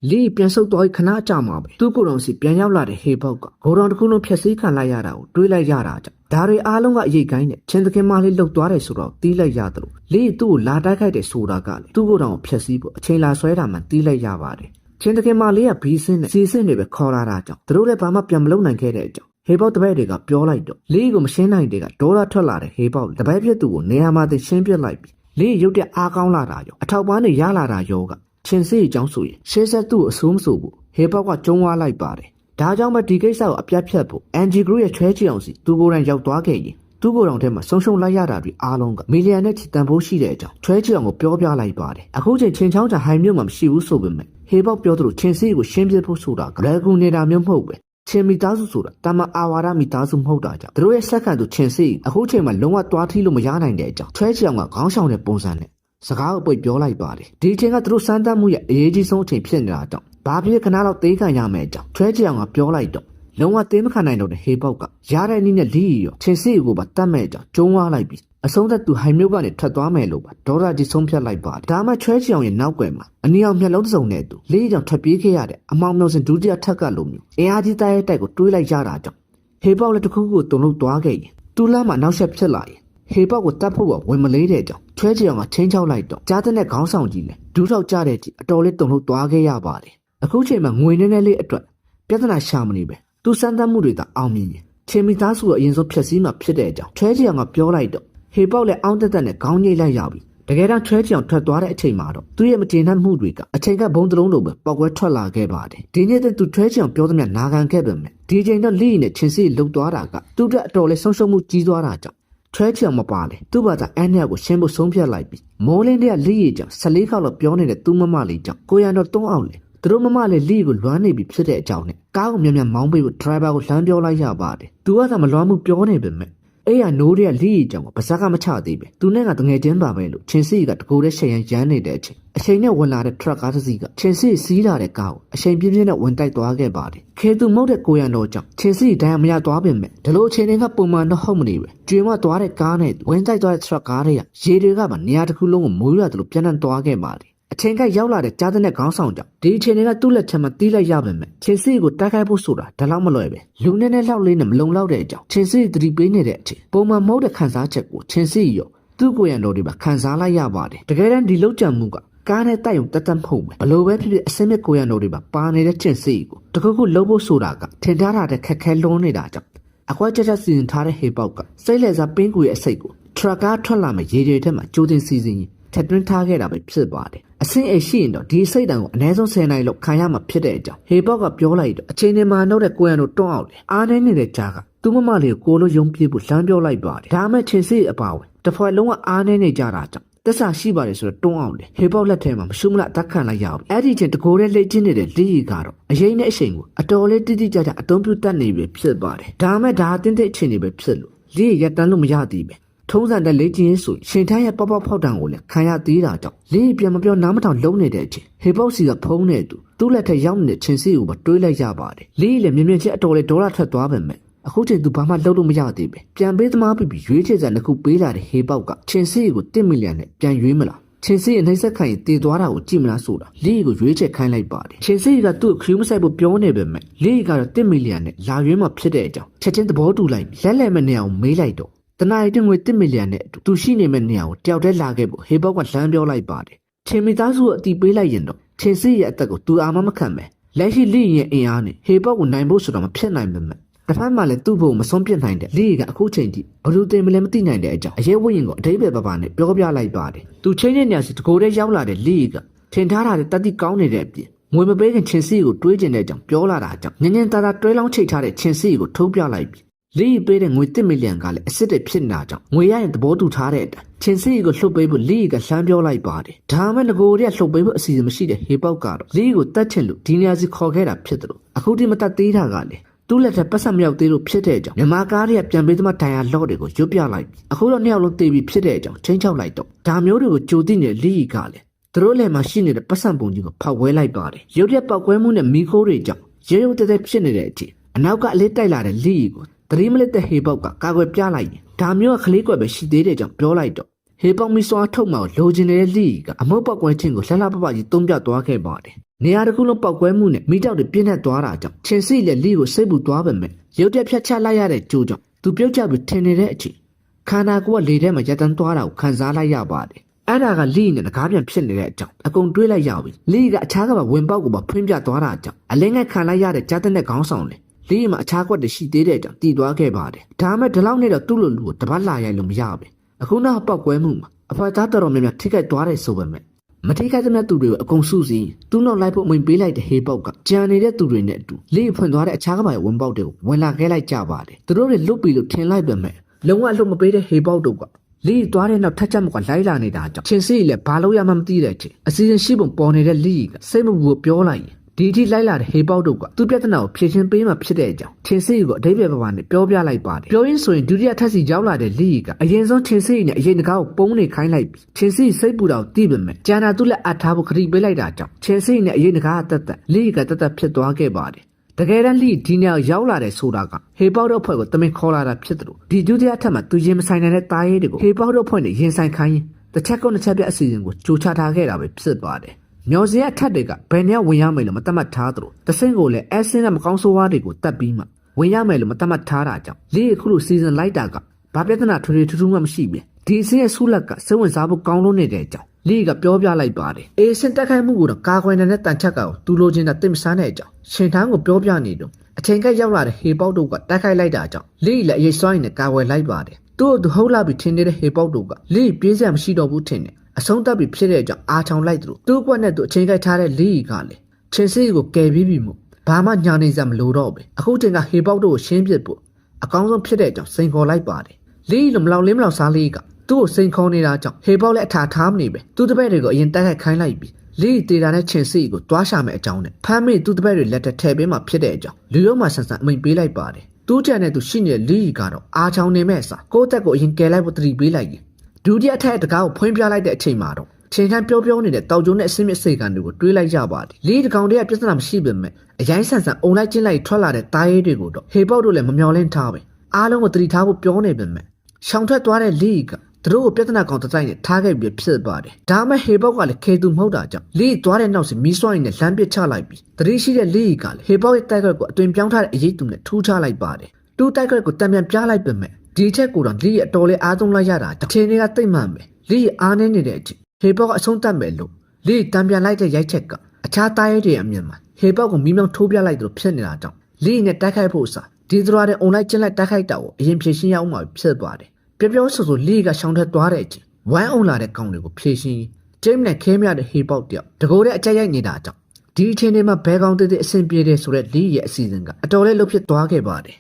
Lee ပြန်ဆုတ်သွားခဏကြာမှာပဲသူ့ကိုယ်တော်စီပြန်ရောက်လာတဲ့ဟေဘောက်ကဂိုတော်တစ်ခုလုံးဖြက်စီးခံလိုက်ရတာကိုတွေးလိုက်ရတာကြောင့်ဒါတွေအားလုံးကအရေးကိုင်းနဲ့ချင်းသခင်မလေးလှုပ်သွားတယ်ဆိုတော့တီးလိုက်ရတယ်လို့ Lee သူ့ကိုလာတိုက်ခိုက်တယ်ဆိုတာကလေသူ့ကိုယ်တော်ကိုဖြက်စီးဖို့အချိန်လာဆွဲတာမှတီးလိုက်ရပါတယ်ချင်းသခင်မလေးကဘီးစင်းနဲ့စီစင်းတွေပဲခေါ်လာတာကြောင့်သူတို့လည်းဘာမှပြန်မလုပ်နိုင်ခဲ့တဲ့အကြောင်းဟေဘောက်တပည့်တွေကပြောလိုက်တော့ Lee ကိုမရှင်းနိုင်တဲ့ကဒေါ်လာထွက်လာတဲ့ဟေဘောက်တပည့်ပြက်သူကိုနေရာမှာသိရှင်းပြလိုက်ပြီး Lee ရုတ်တဲ့အားကောင်းလာတာရောအထောက်ပံ့တွေရလာတာရောကချင်းစီအကြောင်းဆိုရင်ရှေးဆက်သူ့အဆိုးမဆိုဘူးဟေဘောက်ကကျုံးဝါလိုက်ပါတယ်ဒါကြောင့်ပဲဒီကိစ္စကိုအပြတ်ဖြတ်ဖို့ NG Group ရဲ့ချွဲချီအောင်စီသူကိုယ်တိုင်ရောက်သွားခဲ့ရင်သူကိုယ်တော်ထဲမှာဆုံးရှုံးလိုက်ရတာတွေအားလုံးကမီလီယံနဲ့ချီတန်ဖိုးရှိတဲ့အကြောင်းချွဲချီအောင်ကိုပြောပြလိုက်ပါတယ်အခုချိန်ချင်းချောင်းချဟိုင်မြို့မှာမရှိဘူးဆိုပေမဲ့ဟေဘောက်ပြောသလိုချင်းစီကိုရှင်းပြဖို့ဆိုတာကလည်းကူနေတာမျိုးမဟုတ်ပဲချင်းမီသားစုဆိုတာတမအာဝါဒမီသားစုမဟုတ်တာကြောင့်သူတို့ရဲ့စက္ကန့်သူချင်းစီအခုချိန်မှာလုံးဝတွားထီးလို့မရနိုင်တဲ့အကြောင်းချွဲချီအောင်ကခေါင်းဆောင်တဲ့ပုံစံနဲ့စကားကိုပိတ်ပြောလိုက်ပါတယ်ဒီအချိန်ကသူတို့စမ်းသပ်မှုရဲ့အရေးကြီးဆုံးအချိန်ဖြစ်နေတာကြောင့်ဘာဖြစ်ခဏတော့သေးခံရမယ်အကြောင်းချွဲချအောင်ကပြောလိုက်တော့လုံးဝသေးမခံနိုင်တော့တဲ့ဟေဘောက်ကရတဲ့နည်းနဲ့လီရောချင်းစီကိုပါတတ်မဲ့အကြောင်းကျုံးဝါလိုက်ပြီးအဆုံးသက်သူဟိုင်မျိုးကနေထွက်သွားမယ်လို့ပါဒေါ်ရာကြီးဆုံးဖြတ်လိုက်ပါတယ်ဒါမှချွဲချအောင်ရဲ့နောက်ွယ်မှာအနီအောင်မျက်လုံးတစ်စုံနဲ့သူလီကြောင့်ထွက်ပြေးခဲ့ရတဲ့အမောင်မျိုးစင်ဒုတိယထက်ကလိုမျိုးအင်အားကြီးတိုက်ရဲ့တိုက်ကိုတွေးလိုက်ရတာကြောင့်ဟေဘောက်လည်းတစ်ခုခုတုံလို့သွားခဲ့ရင်သူ့လမ်းမှာနောက်ဆက်ဖြစ်လာရင်ဟေဘောက်ကိုတတ်ဖို့ဝင်မလေးတဲ့အကြောင်းချွဲချအောင်ကချင်းချောက်လိုက်တော့ကြားတဲ့ခေါင်းဆောင်ကြီးနဲ့ဒူးထောက်ကြတဲ့ကြီးအတော်လေးတုံလို့သွားခဲ့ရပါတယ်အခုချိန်မှာငွေနဲ့လေးအတွက်ပြဿနာရှာမနေပဲသူစမ်းသပ်မှုတွေသာအောင်မြင်ရင်ချင်းမီသားစုကအရင်ဆုံးဖြတ်စည်းမှာဖြစ်တဲ့အကြောင်းချွဲချအောင်ကပြောလိုက်တော့ဟေဘောက်လည်းအောင်းတက်တက်နဲ့ခေါင်းညိတ်လိုက်ရပြီတကယ်တော့ချွဲချအောင်ထွက်သွားတဲ့အချိန်မှာတော့သူ့ရဲ့မကျေနပ်မှုတွေကအချိန်ကဘုံတလုံးလိုပဲပေါက်ကွဲထွက်လာခဲ့ပါတယ်ဒီနေ့တဲ့သူချွဲချအောင်ပြောသမျှနာခံခဲ့ပေမဲ့ဒီချိန်တော့လိနဲ့ချင်းစီလှုပ်သွားတာကသူ့အတွက်အတော်လေးဆုံးရှုံးမှုကြီးသွားတာကြောင့်ချွဲချအောင်မပါလေသူ့ဘာသာအန်နဲ့ကိုရှင်းဖို့ဆုံးဖြတ်လိုက်ပြီးမိုးလင်းတဲ့လိရဲ့ကြောင့်14ခေါက်လောက်ပြောနေတဲ့သူ့မမလေးကြောင့်ကိုရံတော့3အောင်လေသူတို့မမလေးလိကိုလွမ်းနေပြီဖြစ်တဲ့အကြောင်းနဲ့ကားကိုမြန်မြန်မောင်းပေးဖို့ဒရိုင်ဘာကိုလှမ်းပြောလိုက်ရပါတယ်သူကသာမလွမ်းမှုပြောနေပေမဲ့အဲ့ရနိုးတဲ့လိရဲ့ကြောင့်ပါဇက်ကမချသေးပဲသူနဲ့ကတငယ်ချင်းပါပဲလို့ချင်းစီကတကိုယ်တည်းရှယ်ရမ်းနေတဲ့အချိန်နဲ့ဝင်လာတဲ့ထရက်ကားတစ်စီးကချင်းစီစီးလာတဲ့ကားကိုအချိန်ပြင်းပြင်းနဲ့ဝင်တိုက်သွားခဲ့ပါတယ်ခေသူမုတ်တဲ့ကိုရံတော်ကြောင့်ချင်းစီဒဏ်ရာမရသွားပေမဲ့ဒီလိုအချိန်တွေကပုံမှန်တော့ဟုတ်မနေပဲကျွေးမသွားတဲ့ကားနဲ့ဝင်တိုက်သွားတဲ့ထရက်ကားတွေကရေတွေကပါနေရာတစ်ခုလုံးကိုမိုးရွာသလိုပြန်နှံသွားခဲ့ပါတယ်အချိန်ကရောက်လာတဲ့ကြားတဲ့ခေါင်းဆောင်ကြောင့်ဒီအချိန်တွေကသူ့လက်ချက်မှာတီးလိုက်ရပါမယ်ချင်းစီကိုတိုက်ခိုက်ဖို့ဆိုတာဒါလောက်မလွယ်ပဲလူနဲ့လောက်လေးနဲ့မလုံလောက်တဲ့အကြောင်းချင်းစီသတိပေးနေတဲ့အချိန်ပုံမှန်မဟုတ်တဲ့ခန်းစားချက်ကိုချင်းစီရောသူ့ကိုရံတော်တွေပါခန်းစားလိုက်ရပါတယ်တကယ်တမ်းဒီလောက်ကြံမှုကကားနဲ့တိုက်ရုံတက်တက်မဟုတ်ပဲဘလို့ပဲဖြစ်ဖြစ်အစင်းမြကိုရံတော်တွေပါနေတဲ့ချင်းစီကိုတခုခုလှုပ်ဖို့ဆိုတာကထင်ထားတာတဲ့ခက်ခဲလုံးနေတာကြောင့်အကွက်ချက်စီစဉ်ထားတဲ့ဟေပေါက်ကစိတ်လဲစားပင်းကူရဲ့အစိတ်ကိုထရက်ကားထွက်လာမယ့်ရေတွေထဲမှာကြိုးတင်စီစဉ်ထက်တွင်းထားခဲ့တာပဲဖြစ်ပါတယ်အဆင့်အရှိရင်တော့ဒီစိတ်တံကိုအနည်းဆုံး10နိုင်လောက်ခံရမှာဖြစ်တဲ့အကြောင်းဟေဘောက်ကပြောလိုက်တော့အချိန်နဲ့မှနှုတ်တဲ့ကိုရံတို့တွန်းအောင်လေအားနေနေတဲ့ကြားကသူ့မမလေးကိုလိုယုံပြေးဖို့လမ်းပြောလိုက်ပါတယ်ဒါမှချင်းစီအပါဝင်တစ်ဖွဲ့လုံးကအားနေနေကြတာကြောင့်သက်စာရှိပါတယ်ဆိုတော့တွန်းအောင်လေဟေဘောက်လက်ထဲမှာမရှုမလားတက်ခံလိုက်ရအောင်အဲ့ဒီချင်းတကိုယ်နဲ့လှိတ်ချင်းနေတဲ့လိရီကတော့အရင်နဲ့အချိန်ကိုအတော်လေးတိတိကျကျအတုံးပြတတ်နေပြီဖြစ်ပါတယ်ဒါမှဒါအတင်းတင်းအချိန်တွေပဲဖြစ်လို့လိရီရတန်းလို့မရသေးပဲထုံးစံတဲ့လေ့ကျင့်ရေးဆိုရှင်ထမ်းရဲ့ပေါပေါဖောက်တံကိုလည်းခံရသေးတာကြောင့်လေးပြန်မပြောနားမထောင်လုံးနေတဲ့အချိန်ဟေပေါက်စီကဖုံးနေသူ့လက်ထက်ရောက်နေတဲ့ချင်းစီကိုပါတွေးလိုက်ရပါတယ်လေးလည်းမြင်မြင်ချင်းအတော်လေးဒေါ်လာထွက်သွားပါမယ်အခုချိန်သူဘာမှလှုပ်လို့မရသေးပဲပြန်ပေးသမားပြီးရွေးချယ်စံတစ်ခုပေးလာတဲ့ဟေပေါက်ကချင်းစီကို1 မီလီယံနဲ့ပြန်ရွေးမလားချင်းစီရဲ့နှိမ့်ဆက်ခိုင်တည်သွားတာကိုကြည့်မလားဆိုတာလေးကိုရွေးချယ်ခိုင်းလိုက်ပါတယ်ချင်းစီကသူ့ခရူးမဆိုင်ဖို့ပြောနေပေမဲ့လေးကတော့1 မီလီယံနဲ့လာရွေးမှဖြစ်တဲ့အကြောင်းချက်ချင်းသဘောတူလိုက်လက်လက်မဲ့နေအောင်မေးလိုက်တော့တနာရီတင်ငွေ1 မီလီယံနဲ့အတူသူရှိနေမဲ့နေရာကိုတယောက်တည်းလာခဲ့ဖို့ဟေဘောက်ကလှမ်းပြောလိုက်ပါတယ်ချင်းမီသားစုအတီးပေးလိုက်ရင်တော့ချင်းစီရဲ့အသက်ကိုသူအာမမခံပဲလက်ရှိလိရဲ့အင်အားနဲ့ဟေဘောက်ကိုနိုင်ဖို့ဆိုတော့မဖြစ်နိုင်ပါနဲ့တစ်ဖက်မှာလည်းသူ့ဘုံမဆုံးပြစ်နိုင်တဲ့လိကအခုချိန်ထိဘလူတင်မလဲမသိနိုင်တဲ့အကြောင်းအရေးဝရင်ကိုအတိတ်ပဲပါနဲ့ပြောပြလိုက်ပါတယ်သူချင်းတဲ့နေရာစီတကိုယ်တည်းရောက်လာတဲ့လိကထင်ထားတာတဲ့တတိကောင်းနေတဲ့အပြင်ငွေမပေးခင်ချင်းစီကိုတွေးကျင်တဲ့အကြောင်းပြောလာတာကြောင့်ညင်ညင်တာတာတွဲလောင်းချိတ်ထားတဲ့ချင်းစီကိုထုတ်ပြလိုက်ပြီးလေးပေးတဲ့ငွေ1 မီလီယံကလည်းအစ်စ်တွေဖြစ်နေတာကြောင့်ငွေရရင်သဘောတူထားတဲ့အတိုင်းချင်းစီကိုလှုပ်ပေးဖို့လေးကလှမ်းပြောလိုက်ပါတယ်ဒါမှမဟုတ်ငကိုတွေကလှုပ်ပေးဖို့အစီအစဉ်မရှိတဲ့ဟေပေါက်ကတော့လေးကိုတတ်ချင်လို့ဒီနေရာစီခေါ်ခဲ့တာဖြစ်တယ်လို့အခုဒီမတတ်သေးတာကလည်းသူ့လက်ထက်ပတ်စံမြောက်သေးလို့ဖြစ်တဲ့အကြောင်းမြမကားတွေကပြန်ပေးသမားဒိုင်ယာလော့တွေကိုရွတ်ပြလိုက်အခုတော့2 ယောက်လုံးတေးပြီးဖြစ်တဲ့အကြောင်းချင်းချောက်လိုက်တော့ဒါမျိုးတွေကိုကြိုသိနေတဲ့လေးကလည်းသူတို့လည်းမှရှိနေတဲ့ပတ်စံပုံကြီးကိုဖောက်ဝဲလိုက်ပါတယ်ရုပ်ရက်ပောက်ကွဲမှုနဲ့မီခိုးတွေကြောင့်ရေရုပ်တဲတဲဖြစ်နေတဲ့အချိန်အနောက်ကအလေးတိုက်လာတဲ့လေးကိုတရီမလက်တဲ့ဟေပေါက်ကကာကွယ်ပြလိုက်ရင်ဒါမျိုးကခလေးကွက်ပဲရှိသေးတဲ့ကြောင့်ပြောလိုက်တော့ဟေပေါက်မီစွာထုတ်မှလိုချင်နေတဲ့လိကအမုတ်ပောက်ကွဲခြင်းကိုလှလှပပကြီးသုံးပြသွားခဲ့ပါတယ် နေရာတစ်ခုလုံးပောက်ကွဲမှုနဲ့မိတောက်တွေပြင်းထန်သွားတာကြောင့်ချင်းစီလက်လီကိုစိတ်ပူသွားပေမဲ့ရုတ်တရက်ဖြတ်ချလိုက်ရတဲ့ကြိုးကြောင့်သူပြုတ်ကျပြီးထင်နေတဲ့အချိန်ခန္ဓာကိုယ်ကလေထဲမှာရက်တန်းသွားတာကိုခံစားလိုက်ရပါတယ်အဲ့ဒါကလီနဲ့ငကားပြန်ဖြစ်နေတဲ့အကြောင်းအကုန်တွေးလိုက်ရပြီလီကအခြားကပါဝင်ပေါက်ကိုပါဖွင့်ပြသွားတာကြောင့်အလင်းငယ်ခံလိုက်ရတဲ့ကြားတဲ့ခေါင်းဆောင်လေလီမှာအခြားကွက်တွေရှိသေးတဲ့ကြောင့်တည်သွားခဲ့ပါတယ်ဒါမှဒီလောက်နဲ့တော့သူ့လိုလူကိုတပတ်လာရိုက်လို့မရဘူးအခုနောက်ပောက်ကွဲမှုမှာအဖွာသားတော်တော်များများထိခိုက်သွားတယ်ဆိုပေမဲ့မထိခိုက်တဲ့သူတွေကိုအကုန်စုစည်းသူ့နောက်လိုက်ဖို့အမိန်ပေးလိုက်တဲ့ဟေပေါက်ကကြံနေတဲ့သူတွေနဲ့အတူလေးဖွင့်သွားတဲ့အခြားကပါရဲ့ဝင်ပေါက်တွေကိုဝင်လာခဲ့လိုက်ကြပါတယ်သူတို့တွေလွတ်ပြီးလို့ထင်လိုက်ပေမဲ့လုံးဝအလွတ်မပေးတဲ့ဟေပေါက်တို့ကလေးသွားတဲ့နောက်ထက်ချက်မကလိုက်လာနေတာကြောင့်ချင်းစီလည်းဘာလို့ရမှမသိတဲ့အချိန်အစီအစဉ်ရှိပုံပေါ်နေတဲ့လေးကစိတ်မပူပြောလိုက်ဒီအထိလိုက်လာတဲ့ဟေပေါက်တို့ကသူ့ပြဿနာကိုဖြေရှင်းပေးမှဖြစ်တဲ့အကြောင်းချင်းစီကိုအဓိပ္ပာယ်ပမာနဲ့ပြောပြလိုက်ပါတယ်ပြောရင်းဆိုရင်ဒုတိယထပ်စီရောက်လာတဲ့လေးကအရင်ဆုံးချင်းစီနဲ့အရင်တကားကိုပုံးနေခိုင်းလိုက်ပြီးချင်းစီစိတ်ပူတော့တိပေမဲ့ကျန်တာသူ့လက်အပ်ထားဖို့ခရီးပေးလိုက်တာကြောင့်ချင်းစီနဲ့အရင်တကားအသက်လေးကတက်ဖြစ်သွားခဲ့ပါတယ်တကယ်တမ်းလီဒီနေရာရောက်လာတဲ့ဆိုတာကဟေပေါက်တော့ဖွဲ့ကိုတမင်ခေါ်လာတာဖြစ်တယ်လို့ဒီဒုတိယထပ်မှာသူရင်မဆိုင်နိုင်တဲ့တားရဲတွေကိုဟေပေါက်တော့ဖွဲ့နဲ့ရင်ဆိုင်ခိုင်းရင်တစ်ချက်ကုန်တစ်ချက်ပြအစီအစဉ်ကိုကြိုချထားခဲ့တာပဲဖြစ်ပါတယ်မျော်စရာထက်တွေကဘယ်နဲ့ဝင်ရမယ်လို့မသတ်မှတ်ထားသလိုတဆင့်ကိုလည်းအဆင်းနဲ့မကောင်းဆိုးဝါးတွေကိုတတ်ပြီးမှဝင်ရမယ်လို့မသတ်မှတ်ထားတာကြောင့်လီခုလိုစီစဉ်လိုက်တာကဘာပြဿနာထွေထူးမှမရှိဘူးဒီအစင်းရဲ့ဆူလက်ကစိတ်ဝင်စားဖို့ကောင်းလို့နေတဲ့အကြောင်းလီကပြောပြလိုက်ပါတယ်အေးစင်တက်ခိုင်းမှုကိုတော့ကာခွင်တဲ့တန်ချက်ကောင်သူလိုချင်တာတိတ်မဆန်းတဲ့အကြောင်းရှင်ထန်းကိုပြောပြနေတော့အချိန်ကရောက်လာတဲ့ဟေပေါက်တို့ကတက်ခိုက်လိုက်တာကြောင့်လီလည်းအရေးစွိုင်းနဲ့ကာဝယ်လိုက်ပါတယ်သူ့သူဟုတ်လာပြီးထင်နေတဲ့ဟေပေါက်တို့ကလီပြေးစရာမရှိတော့ဘူးထင်တယ်အဆုံးသတ်ပြီးဖြစ်တဲ့အကြောင်းအားချောင်လိုက်သလိုသူ့ကွက်နဲ့သူအချိန်ကိုက်ထားတဲ့လီကလည်းချင်းစီကိုကယ်ပြီးပြီမို့ဘာမှညာနေစရာမလိုတော့ဘူးအခုတင်ကဟေပေါက်တို့ကိုရှင်းပြဖို့အကောင်းဆုံးဖြစ်တဲ့အကြောင်းစိန်ခေါ်လိုက်ပါတယ်လီလိုမလောက်လင်းမလောက်စားလီကသူ့ကိုစိန်ခေါ်နေတာကြောင့်ဟေပေါက်လည်းအထာထားမနေပဲသူ့တပည့်တွေကိုအရင်တိုက်ခိုက်ခိုင်းလိုက်ပြီးလီတေတာနဲ့ချင်းစီကိုတွားရှာမဲ့အကြောင်းနဲ့ဖမ်းမိသူ့တပည့်တွေလက်ထက်ထည့်ပေးမှဖြစ်တဲ့အကြောင်းလူရုံးမှာဆန်ဆန်အမိန်ပေးလိုက်ပါတယ်သူ့ကြံတဲ့သူရှိနေတဲ့လီကတော့အားချောင်နေမဲ့အစားကိုယ့်တက်ကိုအရင်ကယ်လိုက်ဖို့တတိပေးလိုက်ရင်ဒုတိယထက်တကားကိုဖွင့်ပြလိုက်တဲ့အချိန်မှာတော့ချိန်ထမ်းပြောနေတဲ့တောက်ကျုံးနဲ့အစင်းမြစ်စိတ်ကန်တွေကိုတွေးလိုက်ကြပါတယ်လီတကောင်တည်းကပြဿနာမရှိပေမဲ့အရင်ဆန်ဆန်အုံလိုက်ကျင်းလိုက်ထွက်လာတဲ့တားရဲတွေကိုတော့ဟေပေါက်တို့လည်းမမျော်လင့်ထားပဲအားလုံးကိုတတိထားဖို့ပြောနေပေမဲ့ရှောင်ထွက်သွားတဲ့လီကသူတို့ကိုပြဿနာကောင်တိုက်နဲ့ထားခဲ့ပြီးဖြစ်ပါတယ်ဒါမှဟေပေါက်ကလည်းခေသူမဟုတ်တာကြောင့်လီသွားတဲ့နောက်စီမီးစွိုင်းနဲ့လမ်းပစ်ချလိုက်ပြီးတတိရှိတဲ့လီကလည်းဟေပေါက်ရဲ့တိုက်ခွက်ကိုအသွင်ပြောင်းထားတဲ့အရေးတူနဲ့ထူးခြားလိုက်ပါတယ်တူတိုက်ခွက်ကိုတံပြန်ပြလိုက်ပေမဲ့ဒီချက်ကိုတော့လီအတော်လေးအားသုံးလိုက်ရတာအထင်တွေကတိတ်မှန်ပဲလီအားနေနေတဲ့အချိန်ဟေပေါက်ကအဆုံးသတ်မယ်လို့လီတံပြန်လိုက်တဲ့ရိုက်ချက်ကအခြားတားရဲတွေအမြင်မှာဟေပေါက်ကိုမီးမောင်းထိုးပြလိုက်သလိုဖြစ်နေတာကြောင့်လီနဲ့တိုက်ခိုက်ဖို့စားဒီသရားတဲ့အွန်လိုင်းကျင်းလိုက်တိုက်ခိုက်တာကိုအရင်ဖြေရှင်းရအောင်မှဖြစ်ပါတယ်ပြောဆိုလီကရှောင်းထွက်သွားတဲ့အချိန်ဝမ်းအောင်လာတဲ့ကောင်တွေကိုဖြေရှင်းဂျိမ်းနဲ့ခဲမြတဲ့ဟေပေါက်တယောက်တကိုယ်နဲ့အကြိုက်ရိုက်နေတာကြောင့်ဒီအချိန်တွေမှာဘဲကောင်တေးတေးအဆင်ပြေတယ်ဆိုတဲ့လီရဲ့အစီအစဉ်ကအတော်လေးလှုပ်ဖြစ်သွားခဲ့ပါတယ်